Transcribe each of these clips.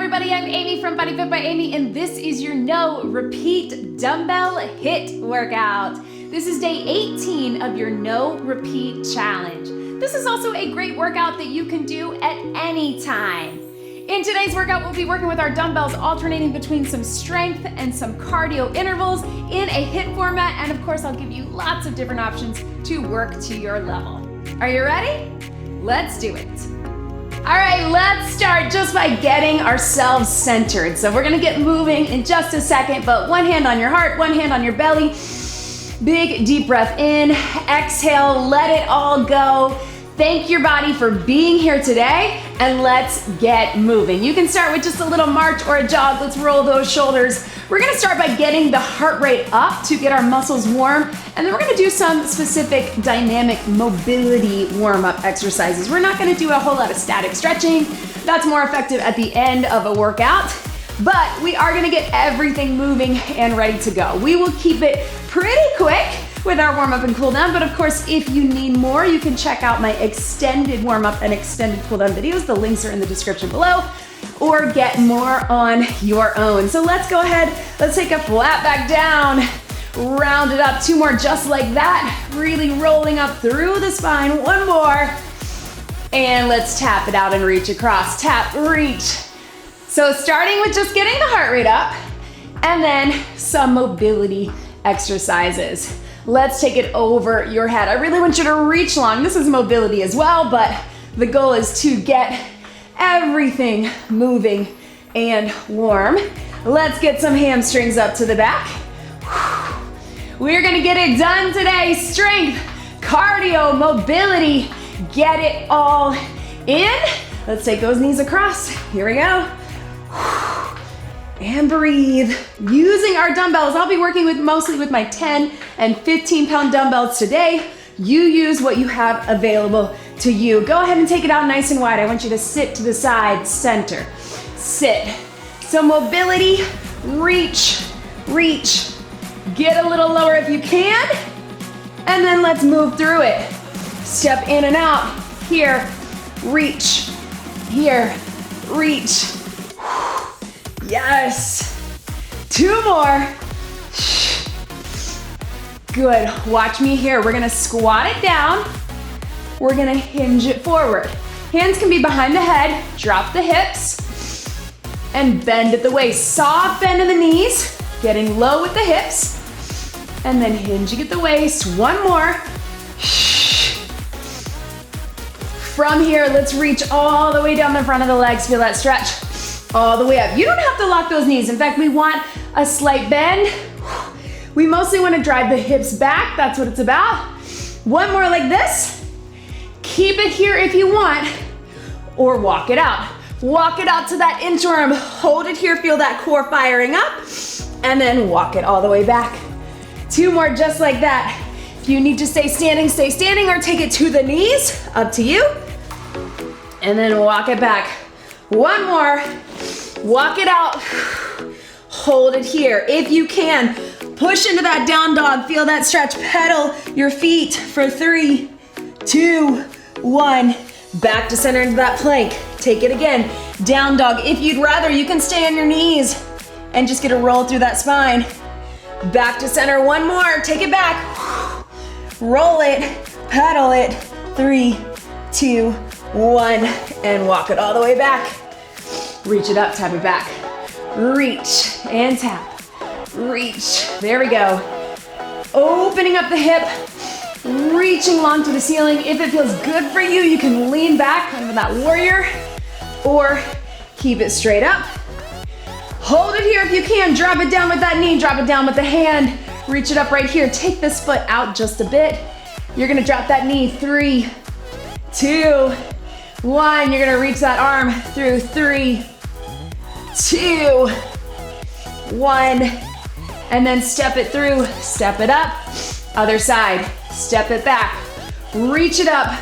everybody, I'm Amy from BodyFit by Amy, and this is your no repeat dumbbell HIIT workout. This is day 18 of your no repeat challenge. This is also a great workout that you can do at any time. In today's workout, we'll be working with our dumbbells, alternating between some strength and some cardio intervals in a HIIT format, and of course, I'll give you lots of different options to work to your level. Are you ready? Let's do it. All right, let's start just by getting ourselves centered. So we're gonna get moving in just a second, but one hand on your heart, one hand on your belly. Big deep breath in, exhale, let it all go. Thank your body for being here today, and let's get moving. You can start with just a little march or a jog. Let's roll those shoulders. We're gonna start by getting the heart rate up to get our muscles warm, and then we're gonna do some specific dynamic mobility warm-up exercises. We're not gonna do a whole lot of static stretching. That's more effective at the end of a workout, but we are gonna get everything moving and ready to go. We will keep it pretty quick with our warm-up and cool-down, but of course, if you need more, you can check out my extended warm-up and extended cool-down videos. The links are in the description below, or get more on your own. So let's go ahead, let's take a flat back down, round it up, two more just like that, really rolling up through the spine, one more, and let's tap it out and reach across, tap, reach. So starting with just getting the heart rate up, and then some mobility exercises. Let's take it over your head. I really want you to reach long. This is mobility as well, but the goal is to get everything moving and warm. Let's get some hamstrings up to the back. We're gonna get it done today. Strength, cardio, mobility, get it all in. Let's take those knees across. Here we go. And breathe. Using our dumbbells, I'll be working with mostly with my 10 and 15 pound dumbbells today. You use what you have available to you. Go ahead and take it out nice and wide. I want you to sit to the side, center, sit. So mobility, reach, reach. Get a little lower if you can, and then let's move through it. Step in and out. Here, reach. Here, reach. Yes. Two more. Good. Watch me here. We're gonna squat it down. We're gonna hinge it forward. Hands can be behind the head. Drop the hips and bend at the waist. Soft bend in the knees, getting low with the hips, and then hinging at the waist. One more. From here, let's reach all the way down the front of the legs. Feel that stretch. All the way up. You don't have to lock those knees. In fact, we want a slight bend. We mostly want to drive the hips back. That's what it's about. One more like this. Keep it here if you want, or walk it out. Walk it out to that inchworm. Hold it here, feel that core firing up, and then walk it all the way back. Two more just like that. If you need to stay standing, or take it to the knees, up to you. And then walk it back. One more. Walk it out. Hold it here. If you can, push into that down dog. Feel that stretch. Pedal your feet for 3, 2, 1. Back to center into that plank. Take it again. Down dog. If you'd rather, you can stay on your knees and just get a roll through that spine. Back to center. One more. Take it back. Roll it. Pedal it. 3, 2, 1. And walk it all the way back. Reach it up, tap it back. Reach and tap. Reach. There we go. Opening up the hip, reaching long to the ceiling. If it feels good for you, you can lean back, kind of that warrior, or keep it straight up. Hold it here if you can. Drop it down with that knee, drop it down with the hand. Reach it up right here. Take this foot out just a bit. You're gonna drop that knee. 3, 2, 1. You're gonna reach that arm through. 3, 2, 1. And then step it through, step it up. Other side, step it back. Reach it up.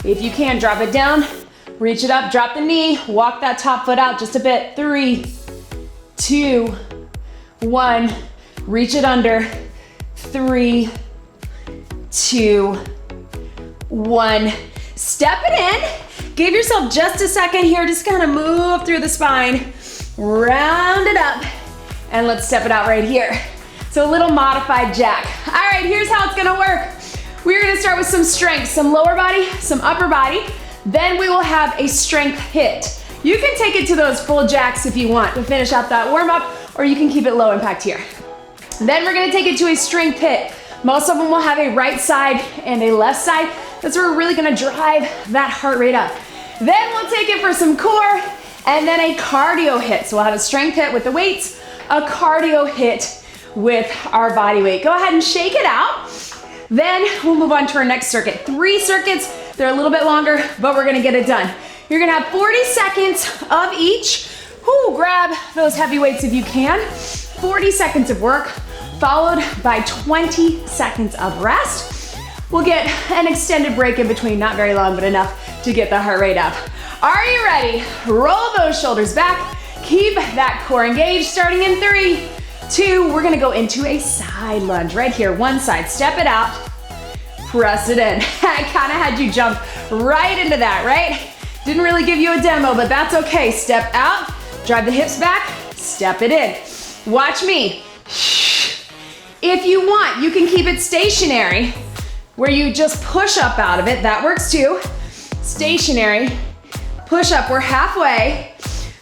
If you can, drop it down. Reach it up, drop the knee. Walk that top foot out just a bit. 3, 2, 1. Reach it under. 3, 2, 1. Step it in. Give yourself just a second here, just kind of move through the spine, round it up, and let's step it out right here. So a little modified jack. All right, here's how it's gonna work. We're gonna start with some strength, some lower body, some upper body, then we will have a strength HIIT. You can take it to those full jacks if you want to finish out that warm up, or you can keep it low impact here. Then we're gonna take it to a strength HIIT. Most of them will have a right side and a left side. That's where we're really gonna drive that heart rate up. Then we'll take it for some core, and then a cardio HIIT. So we'll have a strength HIIT with the weights, a cardio HIIT with our body weight. Go ahead and shake it out. Then we'll move on to our next circuit. 3 circuits, they're a little bit longer, but we're gonna get it done. You're gonna have 40 seconds of each. Grab those heavy weights if you can. 40 seconds of work, followed by 20 seconds of rest. We'll get an extended break in between, not very long, but enough to get the heart rate up. Are you ready? Roll those shoulders back. Keep that core engaged, starting in 3, 2, we're gonna go into a side lunge right here. One side, step it out, press it in. I kinda had you jump right into that, right? Didn't really give you a demo, but that's okay. Step out, drive the hips back, step it in. Watch me. If you want, you can keep it stationary, where you just push up out of it. That works too. Stationary, push up, we're halfway.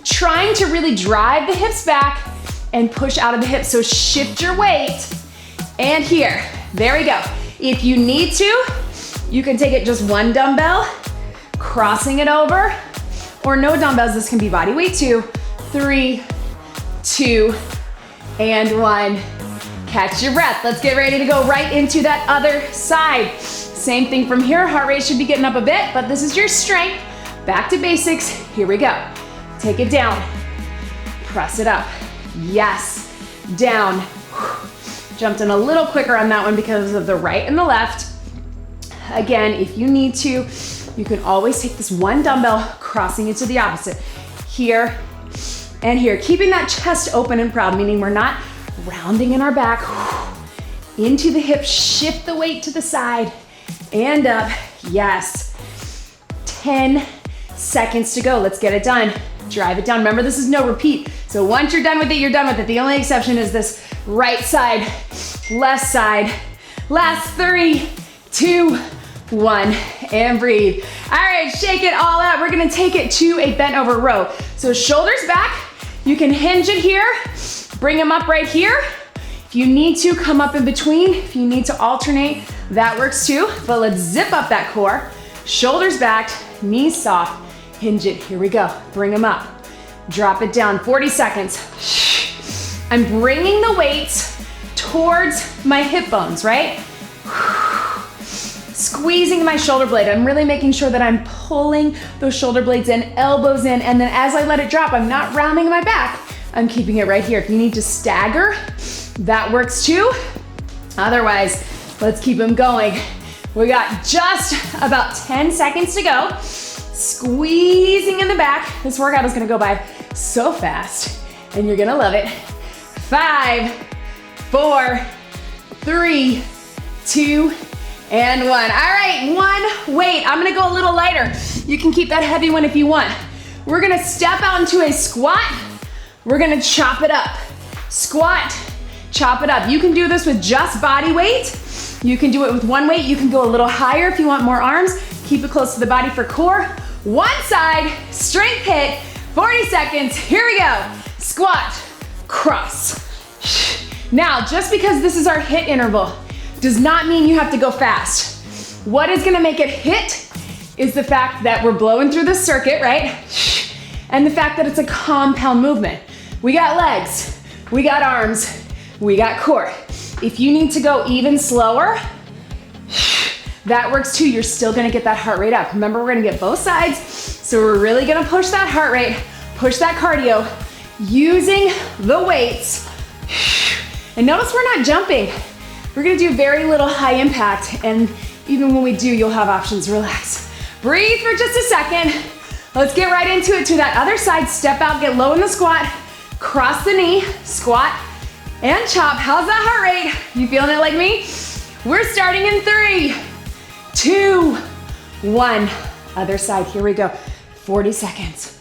Trying to really drive the hips back and push out of the hips. So shift your weight, and here, there we go. If you need to, you can take it just one dumbbell, crossing it over, or no dumbbells, this can be body weight too. 3, 2, and 1. Catch your breath. Let's get ready to go right into that other side. Same thing from here, heart rate should be getting up a bit, but this is your strength. Back to basics, here we go. Take it down, press it up. Yes, down. Jumped in a little quicker on that one because of the right and the left. Again, if you need to, you can always take this one dumbbell, crossing it to the opposite. Here and here, keeping that chest open and proud, meaning we're not rounding in our back. Into the hips, shift the weight to the side and up. Yes, 10 seconds to go. Let's get it done. Drive it down. Remember, this is no repeat. So once you're done with it, you're done with it. The only exception is this right side, left side. Last 3, 2, 1, and breathe. All right, shake it all out. We're gonna take it to a bent over row. So shoulders back. You can hinge it here. Bring them up right here. If you need to, come up in between. If you need to alternate, that works too. But let's zip up that core. Shoulders back, knees soft. Hinge it, here we go. Bring them up, drop it down, 40 seconds. I'm bringing the weights towards my hip bones, right? Squeezing my shoulder blade. I'm really making sure that I'm pulling those shoulder blades in, elbows in, and then as I let it drop, I'm not rounding my back. I'm keeping it right here. If you need to stagger, that works too. Otherwise, let's keep them going. We got just about 10 seconds to go. Squeezing in the back. This workout is gonna go by so fast, and you're gonna love it. 5, 4, 3, 2, and 1. All right, one weight. I'm gonna go a little lighter. You can keep that heavy one if you want. We're gonna step out into a squat. We're gonna chop it up. Squat, chop it up. You can do this with just body weight. You can do it with one weight. You can go a little higher if you want more arms. Keep it close to the body for core. One side, strength HIIT, 40 seconds. Here we go. Squat, cross. Now, just because this is our HIIT interval does not mean you have to go fast. What is gonna make it HIIT is the fact that we're blowing through the circuit, right? And the fact that it's a compound movement. We got legs, we got arms, we got core. If you need to go even slower, that works too. You're still gonna get that heart rate up. Remember, we're gonna get both sides. So we're really gonna push that heart rate, push that cardio, using the weights. And notice we're not jumping. We're gonna do very little high impact. And even when we do, you'll have options. Relax. Breathe for just a second. Let's get right into it. To that other side, step out, get low in the squat, cross the knee, squat, and chop. How's that heart rate? You feeling it like me? We're starting in 3, 2, 1. Other side, here we go. 40 seconds.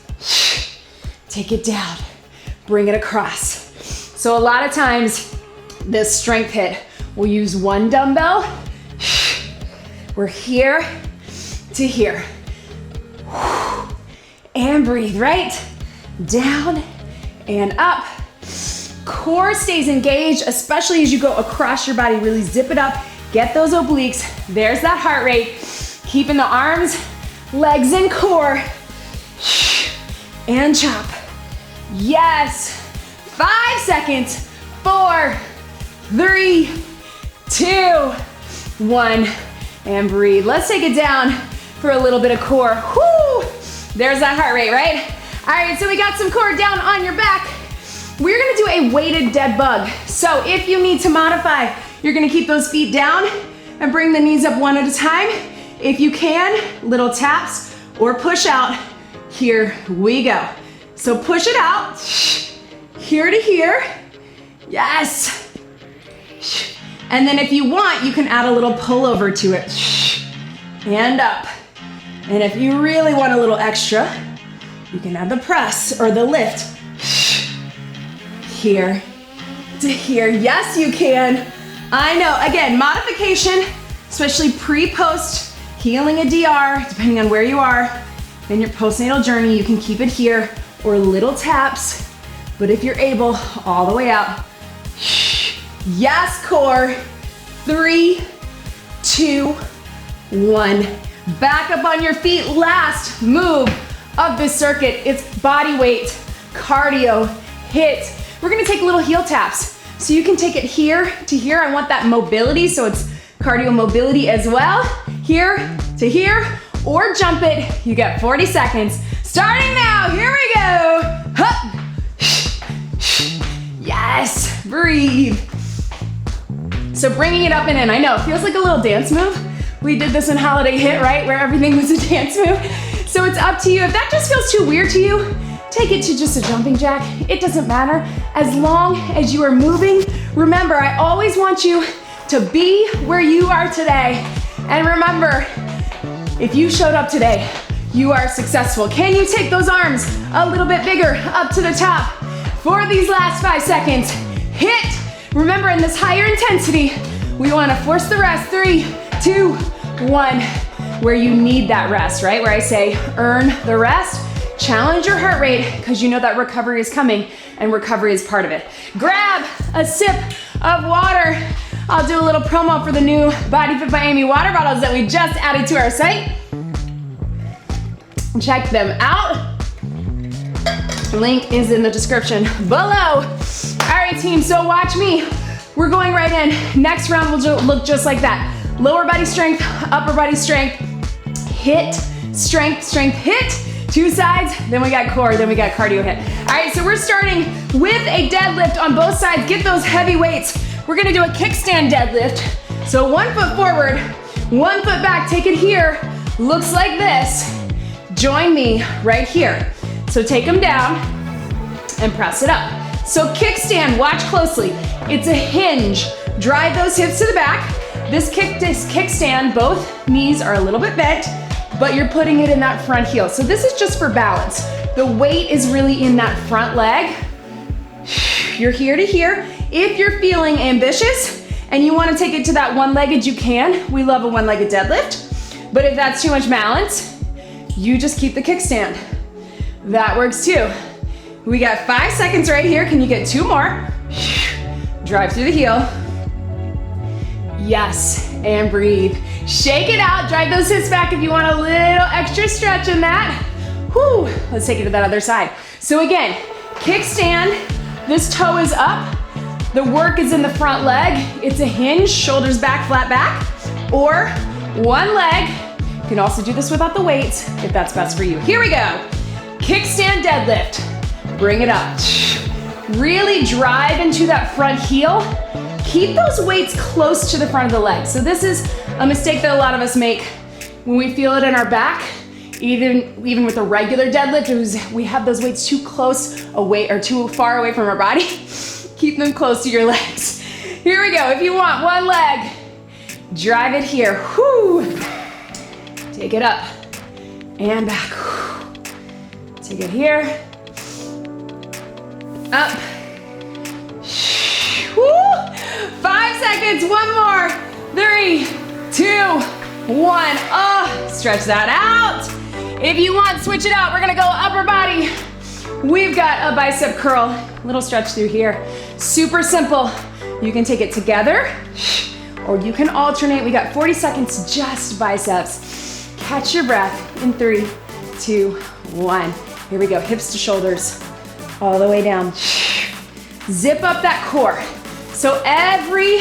Take it down, bring it across. So a lot of times, this strength HIIT, we'll use one dumbbell. We're here to here. And breathe, right? Down and up. Core stays engaged, especially as you go across your body. Really zip it up, get those obliques. There's that heart rate. Keeping the arms, legs, and core. And chop. Yes. 5 seconds. 4, 3, 2, 1. And breathe. Let's take it down for a little bit of core. Whoo! There's that heart rate, right? All right, so we got some core down on your back. We're gonna do a weighted dead bug. So if you need to modify, you're gonna keep those feet down and bring the knees up one at a time. If you can, little taps or push out. Here we go. So push it out, here to here. Yes. And then if you want, you can add a little pullover to it. And up. And if you really want a little extra, you can add the press or the lift. Here to here. Yes, you can. I know. Again, modification, especially pre-post, healing a DR, depending on where you are in your postnatal journey, you can keep it here or little taps. But if you're able, all the way out. Yes, core. 3, 2, 1. Back up on your feet. Last move of this circuit. It's body weight, cardio, HIIT. We're gonna take little heel taps. So you can take it here to here. I want that mobility, so it's cardio mobility as well. Here to here, or jump it. You get 40 seconds. Starting now, here we go. Hup. Yes, breathe. So bringing it up and in. I know, it feels like a little dance move. We did this in Holiday HIIT, right? Where everything was a dance move. So it's up to you. If that just feels too weird to you, take it to just a jumping jack. It doesn't matter. As long as you are moving, remember, I always want you to be where you are today. And remember, if you showed up today, you are successful. Can you take those arms a little bit bigger up to the top for these last 5 seconds? HIIT. Remember, in this higher intensity, we want to force the rest. 3, 2, 1. Where you need that rest, right? Where I say, earn the rest. Challenge your heart rate because you know that recovery is coming and recovery is part of it. Grab a sip of water. I'll do a little promo for the new BodyFit by Amy water bottles that we just added to our site. Check them out. Link is in the description below. All right, team, so watch me. We're going right in. Next round will look just like that. Lower body strength, upper body strength, HIIT, strength, strength, HIIT. 2 sides, then we got core, then we got cardio HIIT. All right, so we're starting with a deadlift on both sides. Get those heavy weights. We're gonna do a kickstand deadlift. So 1 foot forward, 1 foot back, take it here. Looks like this. Join me right here. So take them down and press it up. So kickstand, watch closely. It's a hinge. Drive those hips to the back. This kickstand, both knees are a little bit bent, but you're putting it in that front heel. So this is just for balance. The weight is really in that front leg. You're here to here. If you're feeling ambitious and you want to take it to that one-legged, you can. We love a one-legged deadlift. But if that's too much balance, you just keep the kickstand. That works too. We got 5 seconds right here. Can you get 2 more? Drive through the heel. Yes, and breathe. Shake it out, drive those hips back if you want a little extra stretch in that. Whew, let's take it to that other side. So again, kickstand, this toe is up, the work is in the front leg, it's a hinge, shoulders back, flat back, or one leg. You can also do this without the weights if that's best for you. Here we go, kickstand deadlift, bring it up. Really drive into that front heel. Keep those weights close to the front of the leg. So this is a mistake that a lot of us make when we feel it in our back, even with a regular deadlift, we have those weights too close away or too far away from our body. Keep them close to your legs. Here we go. If you want one leg, drive it here. Whoo. Take it up. and back. Take it here. Up. Woo. 5 seconds, one more. 3, 2, 1. Oh, stretch that out. If you want, switch it out. We're gonna go upper body. We've got a bicep curl. Little stretch through here. Super simple. You can take it together, or you can alternate. We got 40 seconds, just biceps. Catch your breath in 3, 2, 1. Here we go, hips to shoulders, all the way down. Zip up that core. So every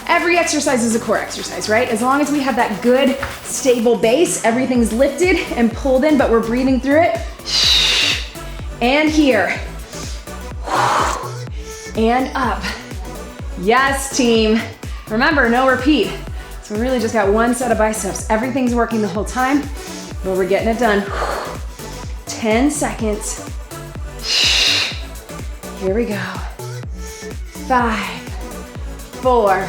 exercise is a core exercise, right? As long as we have that good, stable base, everything's lifted and pulled in, but we're breathing through it. And here. And up. Yes, team. Remember, no repeat. So we really just got one set of biceps. Everything's working the whole time, but we're getting it done. 10 seconds. Here we go. 5, 4,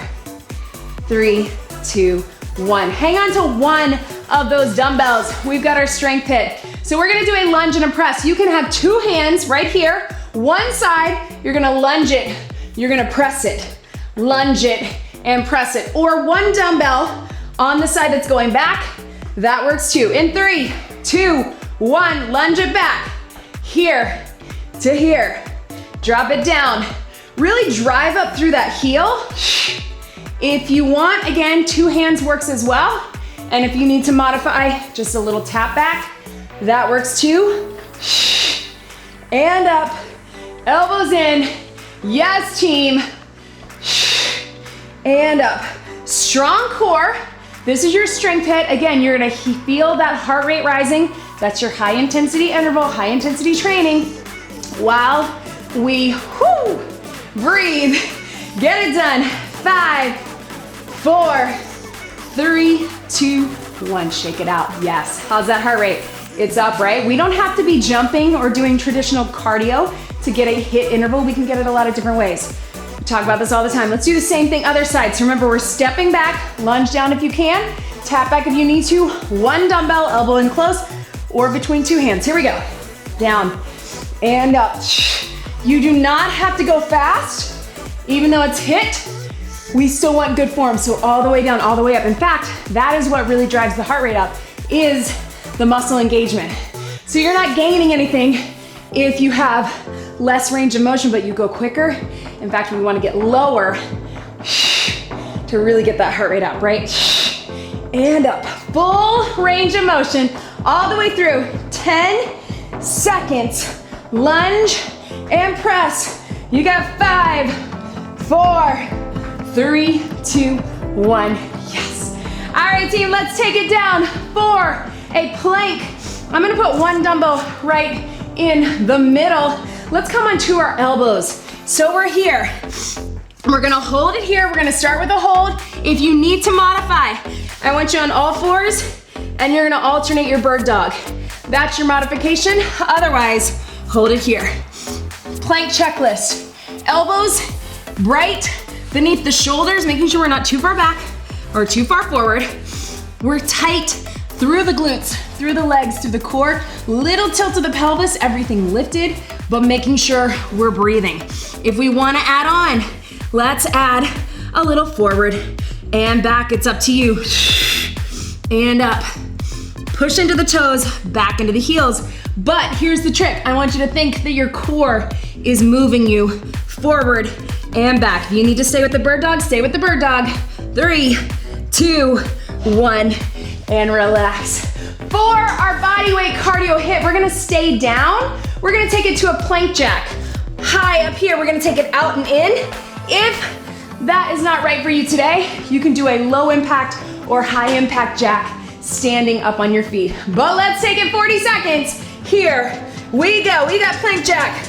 3, 2, 1. Hang on to one of those dumbbells. We've got our strength hit. So we're gonna do a lunge and a press. You can have 2 hands right here. One side, you're gonna lunge it. You're gonna press it. Lunge it and press it. Or one dumbbell on the side that's going back. That works too. In 3, 2, 1, lunge it back. Here to here. Drop it down. Really drive up through that heel. If you want, again, 2 hands works as well. And if you need to modify just a little tap back, that works too. And up, elbows in. Yes, team. And up. Strong core. This is your strength hit. Again, you're gonna feel that heart rate rising. That's your high intensity interval, high intensity training. While we breathe, get it done. 5, 4, 3, 2, 1. Shake it out. Yes. How's that heart rate? It's up, right? We don't have to be jumping or doing traditional cardio to get a HIIT interval. We can get it a lot of different ways. We talk about this all the time. Let's do the same thing other side. So remember, we're stepping back, lunge down if you can, tap back if you need to, one dumbbell, elbow in close, or between 2 hands. Here we go. Down and up. You do not have to go fast. Even though it's HIIT, we still want good form. So all the way down, all the way up. In fact, that is what really drives the heart rate up, is the muscle engagement. So you're not gaining anything if you have less range of motion, but you go quicker. In fact, we want to get lower to really get that heart rate up, right? And up. Full range of motion all the way through. 10 seconds. Lunge and press. You got 5, 4, 3, 2, 1. Yes. All right, team, let's take it down for a plank. I'm gonna put one dumbbell right in the middle. Let's come onto our elbows. So we're here. We're gonna hold it here. We're gonna start with a hold. If you need to modify, I want you on all 4s and you're gonna alternate your bird dog. That's your modification. Otherwise, hold it here. Plank checklist. Elbows right beneath the shoulders, making sure we're not too far back or too far forward. We're tight through the glutes, through the legs, through the core. Little tilt of the pelvis, everything lifted, but making sure we're breathing. If we wanna add on, let's add a little forward and back. It's up to you. And up. Push into the toes, back into the heels. But here's the trick. I want you to think that your core is moving you forward and back. If you need to stay with the bird dog, stay with the bird dog. 3, 2, 1, and relax. For our body weight cardio HIIT, we're gonna stay down. We're gonna take it to a plank jack. High up here, we're gonna take it out and in. If that is not right for you today, you can do a low impact or high impact jack standing up on your feet. But let's take it 40 seconds. Here we go. We got plank jack.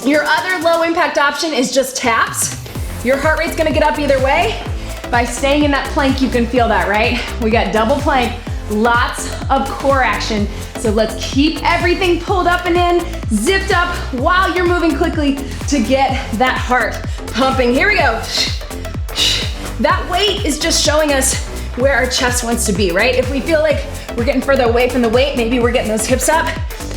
Your other low impact option is just taps. Your heart rate's gonna get up either way. By staying in that plank, you can feel that, right? We got double plank, lots of core action. So let's keep everything pulled up and in, zipped up while you're moving quickly to get that heart pumping. Here we go. That weight is just showing us where our chest wants to be, right? If we feel like We're getting further away from the weight. Maybe we're getting those hips up.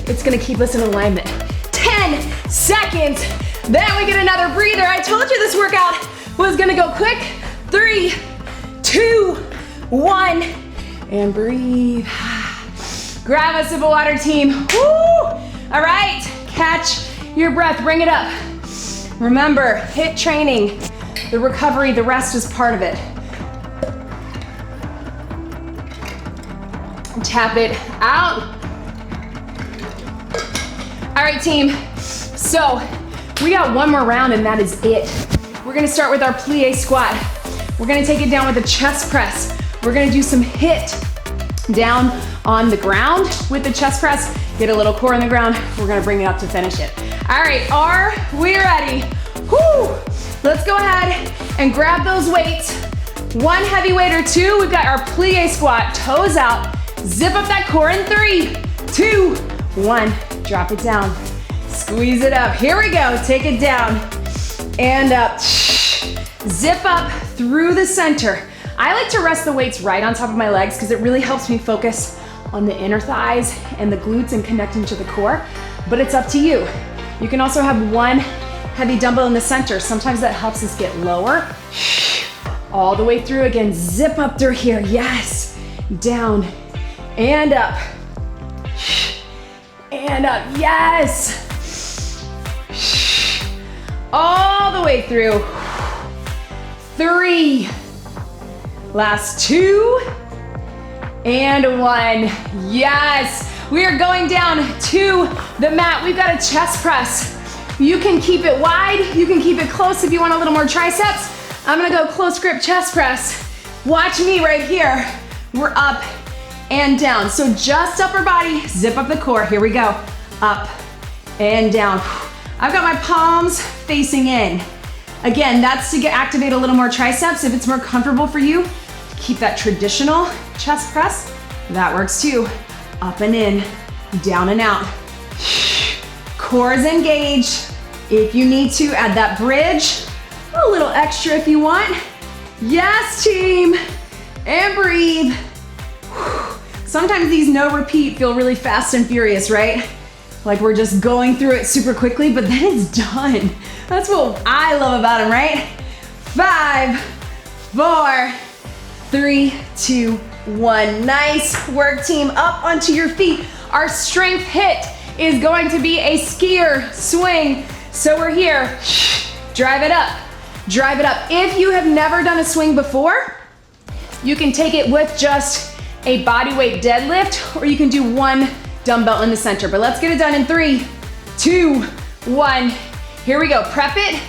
It's gonna keep us in alignment. 10 seconds. Then we get another breather. I told you this workout was gonna go quick. 3, 2, 1, and breathe. Grab a sip of water, team. Woo! All right, catch your breath, bring it up. Remember, HIIT training, the recovery, the rest is part of it. Tap it out. All right, team. So we got one more round and that is it. We're gonna start with our plie squat. We're gonna take it down with a chest press. We're gonna do some HIIT down on the ground with the chest press. Get a little core in the ground. We're gonna bring it up to finish it. All right, are we ready? Whoo! Let's go ahead and grab those weights. One heavy weight or two. We've got our plie squat, toes out. Zip up that core in 3, 2, 1. Drop it down. Squeeze it up. Here we go. Take it down and up. Zip up through the center. I like to rest the weights right on top of my legs because it really helps me focus on the inner thighs and the glutes and connecting to the core, but it's up to you. You can also have one heavy dumbbell in the center. Sometimes that helps us get lower. All the way through again. Zip up through here. Yes. Down and up. And up. Yes. All the way through. 3. Last 2. And 1. Yes. We are going down to the mat. We've got a chest press. You can keep it wide. You can keep it close if you want a little more triceps. I'm gonna go close grip chest press. Watch me right here. We're up and down. So just upper body, zip up the core. Here we go. Up and down. I've got my palms facing in. Again, that's to activate a little more triceps. If it's more comfortable for you, keep that traditional chest press. That works too. Up and in, down and out. Core is engaged. If you need to, add that bridge. A little extra if you want. Yes, team. And breathe. Sometimes these no repeat feel really fast and furious, right? Like we're just going through it super quickly, but then it's done. That's what I love about them, right? 5, 4, 3, 2, 1. Nice work, team. Up onto your feet. Our strength HIIT is going to be a skier swing. So we're here. Drive it up. Drive it up. If you have never done a swing before, you can take it with just a body weight deadlift, or you can do one dumbbell in the center. But let's get it done in 3, 2, 1. Here we go. Prep it.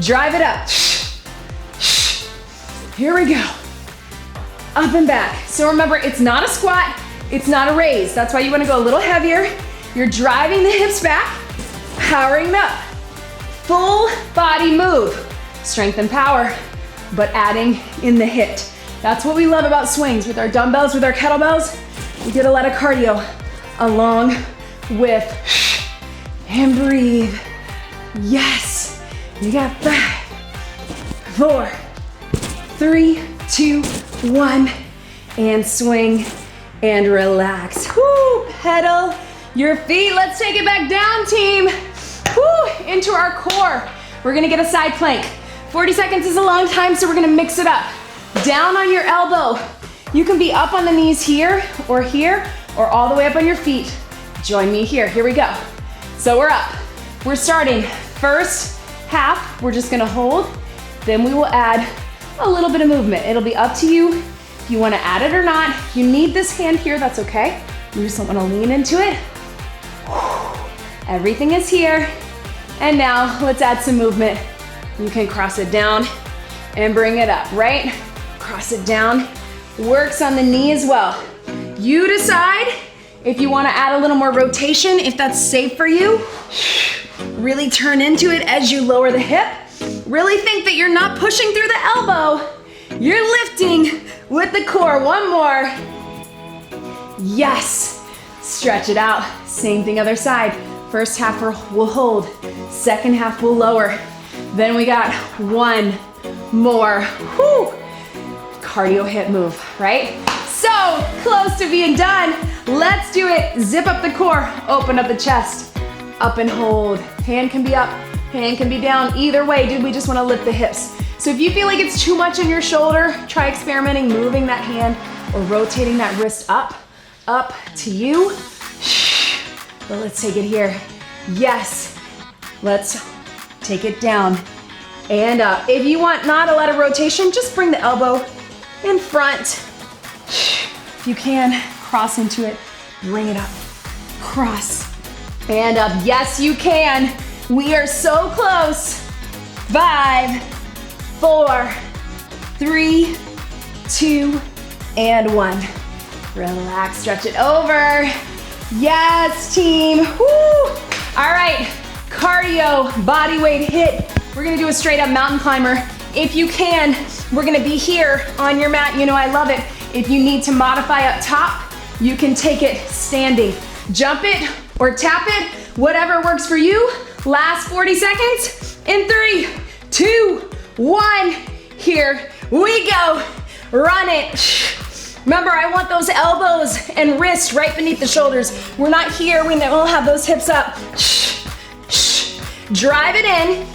Drive it up. Here we go. Up and back. So remember, it's not a squat. It's not a raise. That's why you want to go a little heavier. You're driving the hips back, powering them up. Full body move. Strength and power, but adding in the HIIT. That's what we love about swings. With our dumbbells, with our kettlebells, we get a lot of cardio along with, and breathe. Yes, you got 5, 4, 3, 2, 1, and swing and relax. Woo, pedal your feet. Let's take it back down, team. Woo, into our core. We're gonna get a side plank. 40 seconds is a long time, so we're gonna mix it up. Down on your elbow. You can be up on the knees here, or all the way up on your feet. Join me here. Here we go. So we're up. We're starting. First half, we're just gonna hold. Then we will add a little bit of movement. It'll be up to you if you wanna add it or not. If you need this hand here, that's okay. You just don't wanna lean into it. Everything is here. And now let's add some movement. You can cross it down and bring it up, right? Cross it down. Works on the knee as well. You decide if you want to add a little more rotation, if that's safe for you. Really turn into it as you lower the hip. Really think that you're not pushing through the elbow. You're lifting with the core. One more. Yes. Stretch it out. Same thing other side. First half we'll hold. Second half we'll lower. Then we got one more. Whew. Cardio hip move, right? so close to being done. Let's do it. Zip up the core, open up the chest, up and hold. Hand can be up, hand can be down. Either way, dude, we just wanna lift the hips. So if you feel like it's too much in your shoulder, try experimenting, moving that hand or rotating that wrist up to you. But let's take it here. Yes, let's take it down and up. If you want not a lot of rotation, just bring the elbow in front. If you can, cross into it, bring it up, cross and up. Yes, you can. We are so close. 5, 4, 3, 2, and 1. Relax, stretch it over. Yes, team. Woo! All right, cardio, body weight HIIT. We're gonna do a straight up mountain climber. If you can, we're gonna be here on your mat. You know I love it. If you need to modify up top, you can take it standing. Jump it or tap it, whatever works for you. Last 40 seconds in 3, 2, 1. Here we go. Run it. Remember, I want those elbows and wrists right beneath the shoulders. We're not here, we don't have those hips up. Drive it in.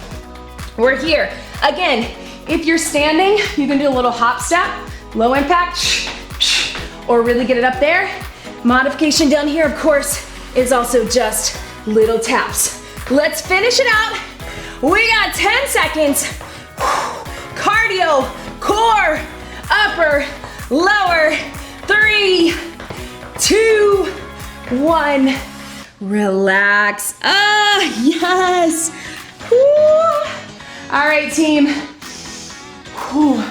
We're here. Again, if you're standing, you can do a little hop step, low impact, or really get it up there. Modification down here, of course, is also just little taps. Let's finish it out. We got 10 seconds. Cardio, core, upper, lower. 3, 2, 1. Relax. Ah, yes. Woo. All right, team. Whew.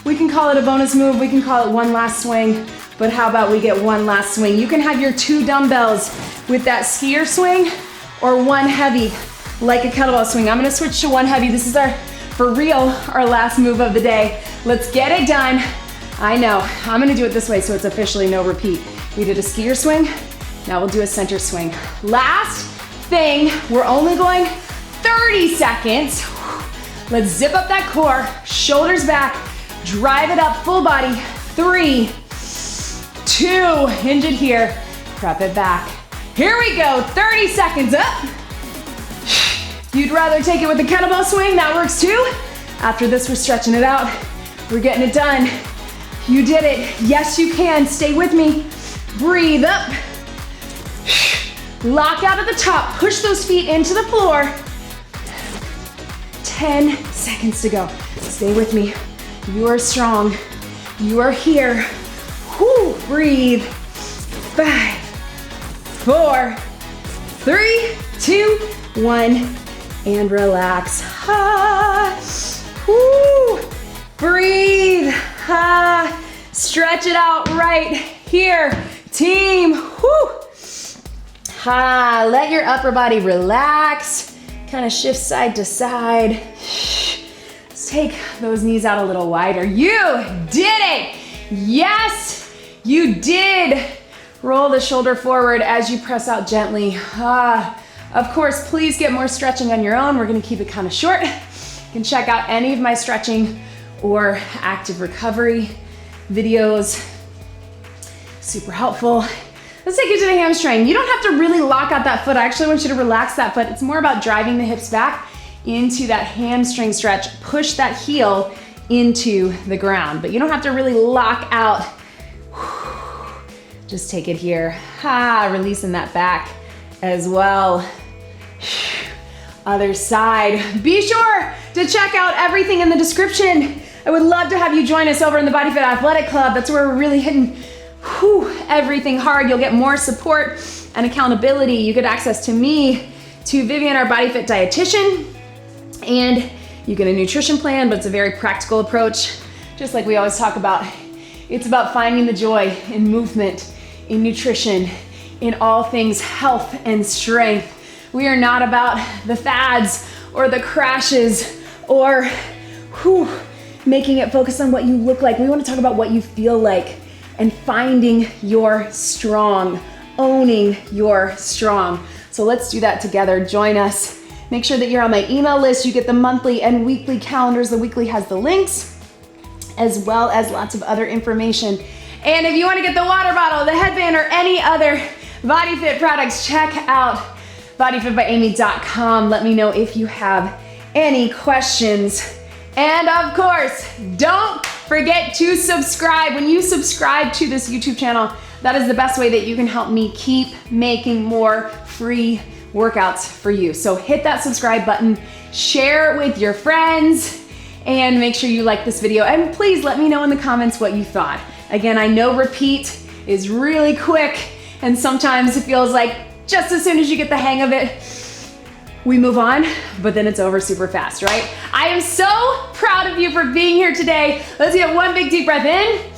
We can call it a bonus move. We can call it one last swing. But how about we get one last swing? You can have your 2 dumbbells with that skier swing or one heavy like a kettlebell swing. I'm gonna switch to one heavy. This is for real, our last move of the day. Let's get it done. I know, I'm gonna do it this way so it's officially no repeat. We did a skier swing, now we'll do a center swing. Last thing, we're only going 30 seconds. Let's zip up that core, shoulders back, drive it up, full body. 3, 2, hinge it here, prep it back. Here we go, 30 seconds up. You'd rather take it with a kettlebell swing, that works too. After this, we're stretching it out. We're getting it done. You did it. Yes, you can. Stay with me. Breathe up. Lock out at the top. Push those feet into the floor. 10 seconds to go. Stay with me. You are strong. You are here. Whew. Breathe. 5, 4, 3, 2, 1, and relax. Ah. Woo. Breathe. Ah. Stretch it out right here. Team. Woo. Ah. Let your upper body relax. Kind of shift side to side. Let's take those knees out a little wider. You did it. Yes, you did. Roll the shoulder forward as you press out gently. Ah. Of course, please get more stretching on your own. We're gonna keep it kind of short. You can check out any of my stretching or active recovery videos. Super helpful. Let's take it to the hamstring. You don't have to really lock out that foot. I actually want you to relax that foot. It's more about driving the hips back into that hamstring stretch. Push that heel into the ground, but you don't have to really lock out. Just take it here. Releasing that back as well. Other side. Be sure to check out everything in the description. I would love to have you join us over in the BodyFit Athletic Club. That's where we're really hitting everything hard. You'll get more support and accountability. You get access to me, to Vivian, our BodyFit dietitian, and you get a nutrition plan, but it's a very practical approach. Just like we always talk about, it's about finding the joy in movement, in nutrition, in all things health and strength. We are not about the fads or the crashes or making it focus on what you look like. We want to talk about what you feel like and finding your strong, owning your strong. So let's do that together. Join us. Make sure that you're on my email list. You get the monthly and weekly calendars. The weekly has the links as well as lots of other information And if you want to get the water bottle, the headband, or any other BodyFit products, check out bodyfitbyamy.com. Let me know if you have any questions. And of course, don't forget to subscribe. When you subscribe to this YouTube channel, that is the best way that you can help me keep making more free workouts for you. So hit that subscribe button, share it with your friends, and make sure you like this video. And please let me know in the comments what you thought. Again, I know repeat is really quick, and sometimes it feels like just as soon as you get the hang of it, we move on, but then it's over super fast, right? I am so proud of you for being here today. Let's get one big deep breath in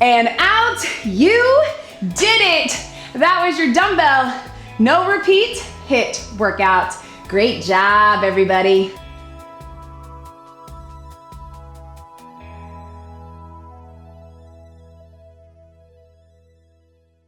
and out. You did it. That was your dumbbell, no repeat HIIT workout. Great job, everybody.